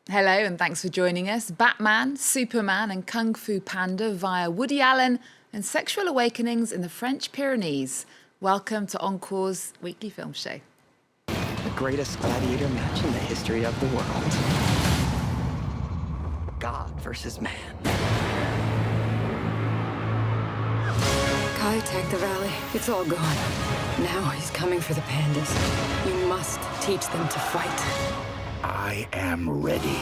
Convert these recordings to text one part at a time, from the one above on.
Hello and thanks for joining us. Batman, Superman and Kung Fu Panda via Woody Allen and sexual awakenings in the French Pyrenees. Welcome to Encore's weekly film show. The greatest gladiator match in the history of the world. God versus man. Kai attacked the valley. It's all gone. Now he's coming for the pandas. You must teach them to fight. I am ready.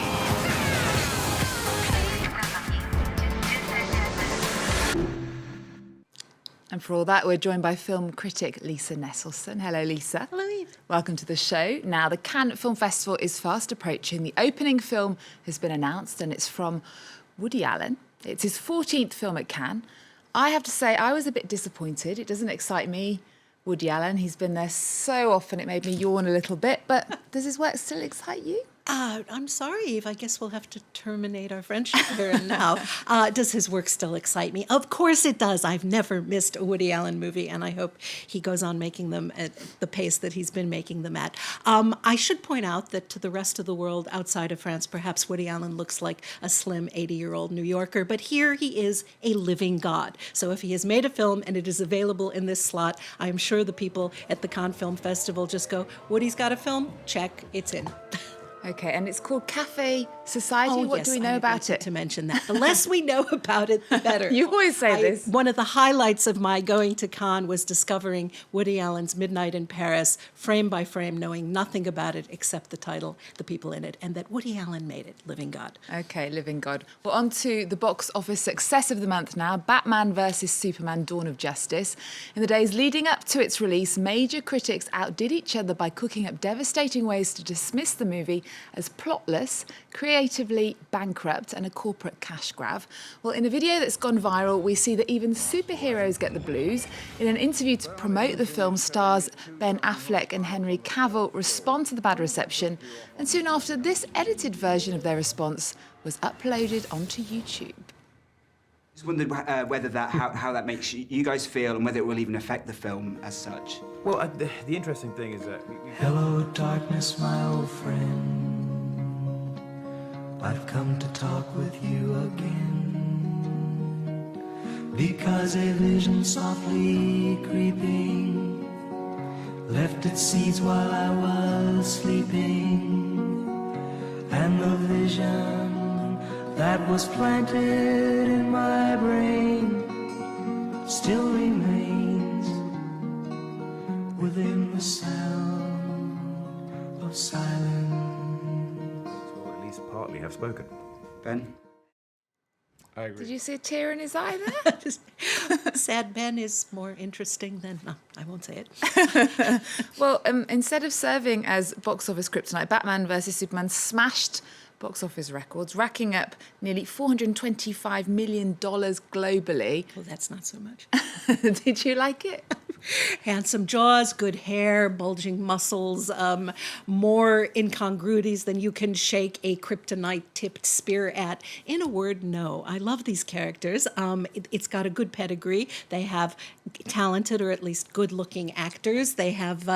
And for all that, we're joined by film critic Lisa Nesselson. Hello, Lisa. Hello, Eve. Welcome to the show. Now, the Cannes Film Festival is fast approaching. The opening film has been announced and it's from Woody Allen. It's his 14th film at Cannes. I have to say, I was a bit disappointed. It doesn't excite me, Woody Allen. He's been there so often, it made me yawn a little bit. But does his work still excite you? I'm sorry, Eve. I guess we'll have to terminate our friendship here and now. Does his work still excite me? Of course it does. I've never missed a Woody Allen movie, and I hope he goes on making them at the pace that he's been making them at. I should point out that to the rest of the world outside of France, perhaps Woody Allen looks like a slim 80-year-old New Yorker, but here he is a living god. So if he has made a film and it is available in this slot, I'm sure the people at the Cannes Film Festival just go, Woody's got a film? Check, it's in. Okay, and it's called Café Society. What do we know about it? To mention that. The less we know about it, the better. You always say this. One of the highlights of my going to Cannes was discovering Woody Allen's Midnight in Paris, frame by frame, knowing nothing about it except the title, the people in it, and that Woody Allen made it, Living God. Okay, Living God. Well, on to the box office success of the month now, Batman vs Superman Dawn of Justice. In the days leading up to its release, major critics outdid each other by cooking up devastating ways to dismiss the movie as plotless, creatively bankrupt and a corporate cash grab. Well, in a video that's gone viral, we see that even superheroes get the blues. In an interview to promote the film, stars Ben Affleck and Henry Cavill respond to the bad reception, and soon after, this edited version of their response was uploaded onto YouTube. Just wondered whether how that makes you guys feel and whether it will even affect the film as such. Well, the interesting thing is that Hello, darkness, my old friend. I've come to talk with you again, because a vision softly creeping left its seeds while I was sleeping, and the vision that was planted in my brain still remains within the sound of silence. or at least partly have spoken. Ben? I agree. Did you see a tear in his eye there? Sad Ben is more interesting than... No, I won't say it. Well, instead of serving as box office kryptonite, Batman vs Superman smashed box office records, racking up nearly $425 million globally. Well, that's not so much. Did you like it? Handsome jaws, good hair, bulging muscles, more incongruities than you can shake a kryptonite-tipped spear at. In a word, no. I love these characters. It's got a good pedigree. They have talented or at least good-looking actors. They have,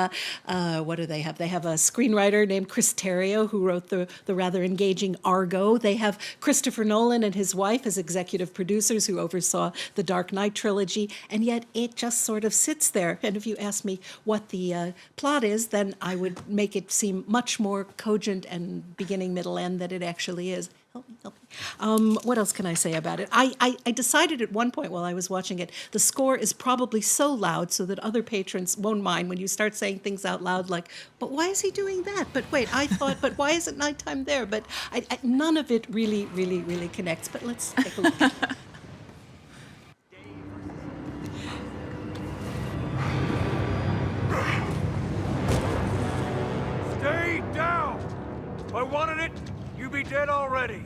what do they have? They have a screenwriter named Chris Terrio who wrote the rather engaging Argo. They have Christopher Nolan and his wife as executive producers who oversaw the Dark Knight trilogy, and yet it just sort of sits there. And if you ask me what the plot is, then I would make it seem much more cogent and beginning, middle, end than it actually is. Help me, help me. What else can I say about it? I decided at one point while I was watching it, the score is probably so loud so that other patrons won't mind when you start saying things out loud like, but why is he doing that? But wait, I thought, but why is it nighttime there? But none of it really connects. But let's take a look. Stay down! If I wanted it, you'd be dead already.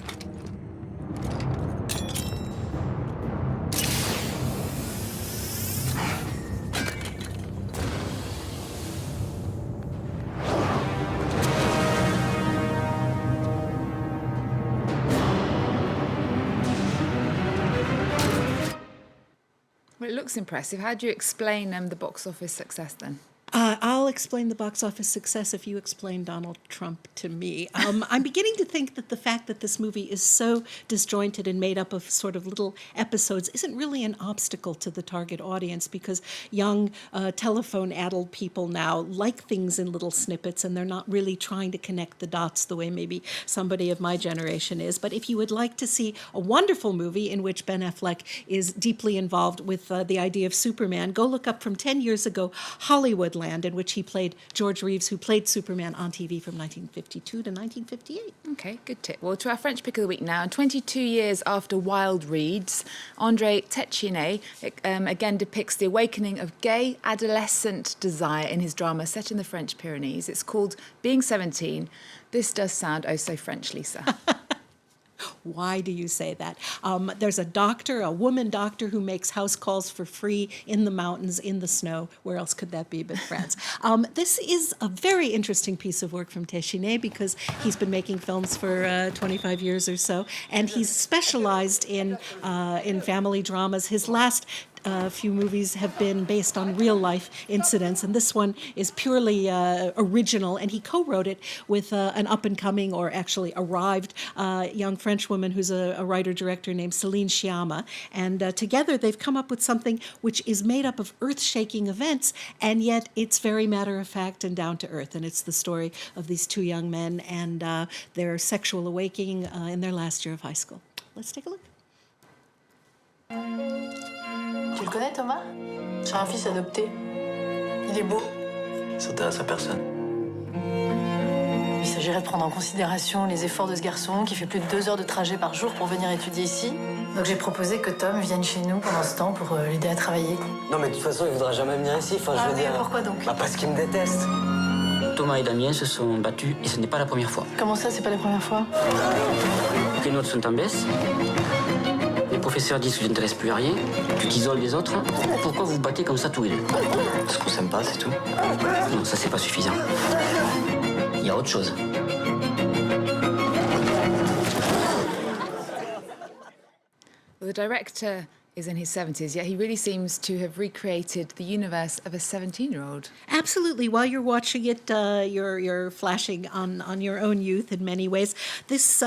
Well, it looks impressive. How do you explain the box office success then? I'll explain the box office success if you explain Donald Trump to me. I'm beginning to think that the fact that this movie is so disjointed and made up of sort of little episodes isn't really an obstacle to the target audience, because young telephone-addled people now like things in little snippets, and they're not really trying to connect the dots the way maybe somebody of my generation is. But if you would like to see a wonderful movie in which Ben Affleck is deeply involved with the idea of Superman, go look up from 10 years ago Hollywoodland, in which he played George Reeves, who played Superman on TV from 1952 to 1958. Okay, good tip. Well, to our French pick of the week now. And 22 years after Wild Reads, André Téchiné again depicts the awakening of gay adolescent desire in his drama set in the French Pyrenees. It's called Being 17. This does sound oh so French, Lisa. Why do you say that? There's a doctor, a woman doctor, who makes house calls for free in the mountains, in the snow. Where else could that be but France? This is a very interesting piece of work from Téchiné, because he's been making films for 25 years or so, and he's specialized in family dramas. His last few movies have been based on real-life incidents, and this one is purely original, and he co-wrote it with an up-and-coming, or actually arrived, young French woman who's a writer-director named Céline Sciamma, and together they've come up with something which is made up of earth-shaking events, and yet it's very matter-of-fact and down-to-earth, and it's the story of these two young men and their sexual awakening in their last year of high school. Let's take a look. Tu le connais, Thomas? J'ai un fils adopté. Il est beau. Ça t'intéresse à personne? Il s'agirait de prendre en considération les efforts de ce garçon qui fait plus de 2 heures de trajet par jour pour venir étudier ici. Donc j'ai proposé que Tom vienne chez nous pendant ce temps pour l'aider à travailler. Non, mais de toute façon, il voudra jamais venir ici. Enfin, je veux dire. Pourquoi donc? Bah, parce qu'il me déteste. Thomas et Damien se sont battus et ce n'est pas la première fois. Comment ça, c'est pas la première fois? Les notes sont en baisse. Les professeurs disent que tu n'intéresses plus à rien. Tu t'isoles des autres. Pourquoi vous vous battez comme ça tous les deux? Parce qu'on s'aime pas, c'est tout. Non, ça c'est pas suffisant. Il y a autre chose. Well, the director is in his 70s, yet he really seems to have recreated the universe of a 17-year-old. Absolutely. While you're watching it, you're flashing on your own youth in many ways. This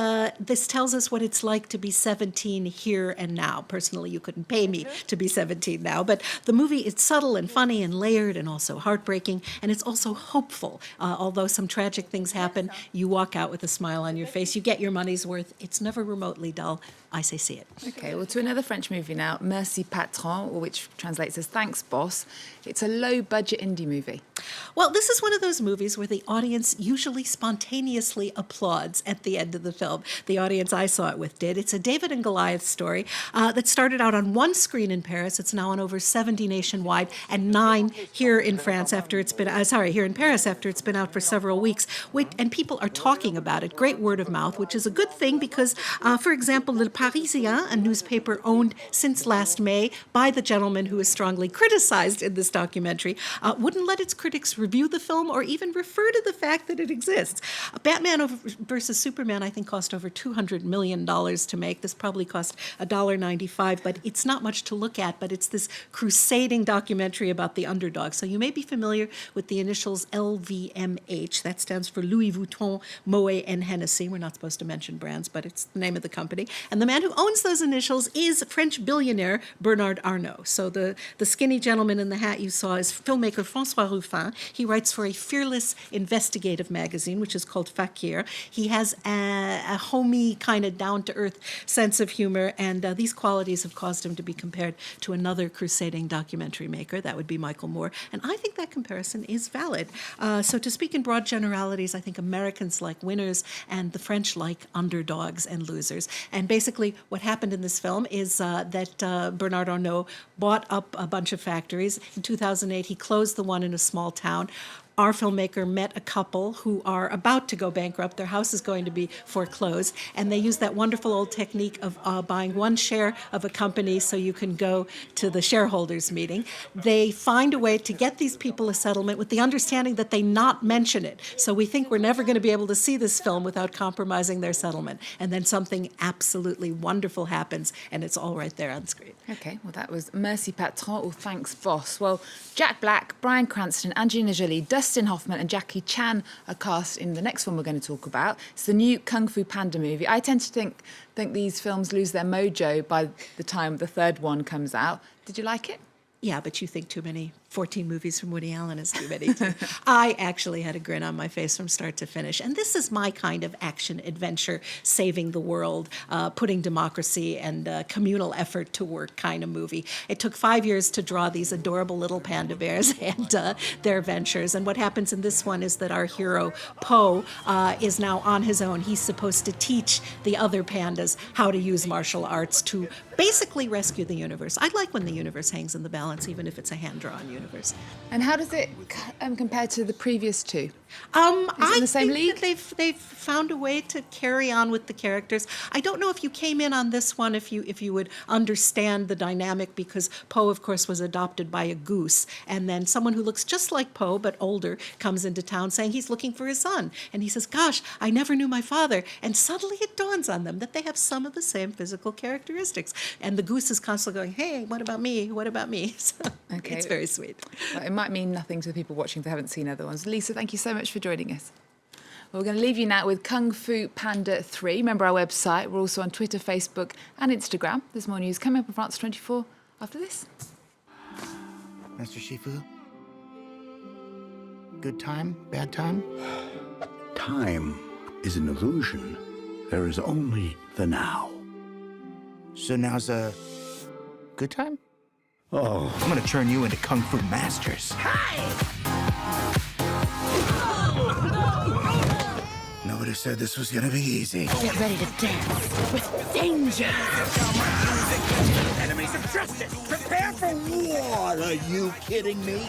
tells us what it's like to be 17 here and now. Personally, you couldn't pay me to be 17 now, but the movie is subtle and funny and layered and also heartbreaking, and it's also hopeful. Although some tragic things happen, you walk out with a smile on your face. You get your money's worth. It's never remotely dull. I say see it. Okay, well, to another French movie now, Merci Patre, which translates as Thanks, Boss. It's a low-budget indie movie. Well, this is one of those movies where the audience usually spontaneously applauds at the end of the film. The audience I saw it with did. It's a David and Goliath story that started out on one screen in Paris. It's now on over 70 nationwide and 9 here in France after it's been, here in Paris after it's been out for several weeks. And people are talking about it. Great word of mouth, which is a good thing because, for example, Le Parisien, a newspaper owned since last May by the gentleman who is strongly criticized in this documentary, wouldn't let its critics review the film or even refer to the fact that it exists. Batman versus Superman, I think, cost over $200 million to make. This probably cost $1.95, but it's not much to look at, but it's this crusading documentary about the underdog. So you may be familiar with the initials LVMH. That stands for Louis Vuitton, Moet, and Hennessy. We're not supposed to mention brands, but it's the name of the company. And the man who owns those initials is French billionaire Bernard Arnault. So the skinny gentleman in the hat you saw is filmmaker François Ruffin. He writes for a fearless investigative magazine, which is called Fakir. He has a homey, kind of down-to-earth sense of humor, and these qualities have caused him to be compared to another crusading documentary maker. That would be Michael Moore. And I think that comparison is valid. So to speak in broad generalities, I think Americans like winners and the French like underdogs and losers. And basically what happened in this film is that Bernard Arnault bought up a bunch of factories. In 2008, he closed the one in a small town, our filmmaker met a couple who are about to go bankrupt. Their house is going to be foreclosed, and they use that wonderful old technique of buying one share of a company so you can go to the shareholders meeting. They find a way to get these people a settlement with the understanding that they not mention it. So we think we're never going to be able to see this film without compromising their settlement. And then something absolutely wonderful happens, and it's all right there on screen. Okay, well, that was Merci Patre, or Thanks Boss. Well, Jack Black, Bryan Cranston, Angelina Jolie, Dustin Hoffman and Jackie Chan are cast in the next one we're going to talk about. It's the new Kung Fu Panda movie. I tend to think these films lose their mojo by the time the third one comes out. Did you like it? Yeah, but you think too many 14 movies from Woody Allen is too many. I actually had a grin on my face from start to finish. And this is my kind of action adventure, saving the world, putting democracy and communal effort to work kind of movie. It took 5 years to draw these adorable little panda bears and their ventures. And what happens in this one is that our hero, Po, is now on his own. He's supposed to teach the other pandas how to use martial arts to basically rescue the universe. I like when the universe hangs in the balance, even if it's a hand-drawn universe. And how does it compare to the previous two? I in the same think league? that they've found a way to carry on with the characters. I don't know if you came in on this one if you would understand the dynamic, because Po, of course, was adopted by a goose, and then someone who looks just like Po but older comes into town saying he's looking for his son, and he says, "Gosh, I never knew my father," and suddenly it dawns on them that they have some of the same physical characteristics, and the goose is constantly going, "Hey, what about me? What about me?" So Okay. it's very sweet. Well, it might mean nothing to the people watching if they haven't seen other ones. Lisa, thank you so much for joining us. Well, we're going to leave you now with Kung Fu Panda 3. Remember our website. We're also on Twitter, Facebook and Instagram. There's more news coming up on France 24 after this. Master Shifu? Good time? Bad time? Time is an illusion. There is only the now. So now's a good time? Oh. I'm gonna turn you into Kung Fu masters. Nobody said this was gonna be easy. Get ready to dance with danger. Enemies of justice, prepare for war! Are you kidding me?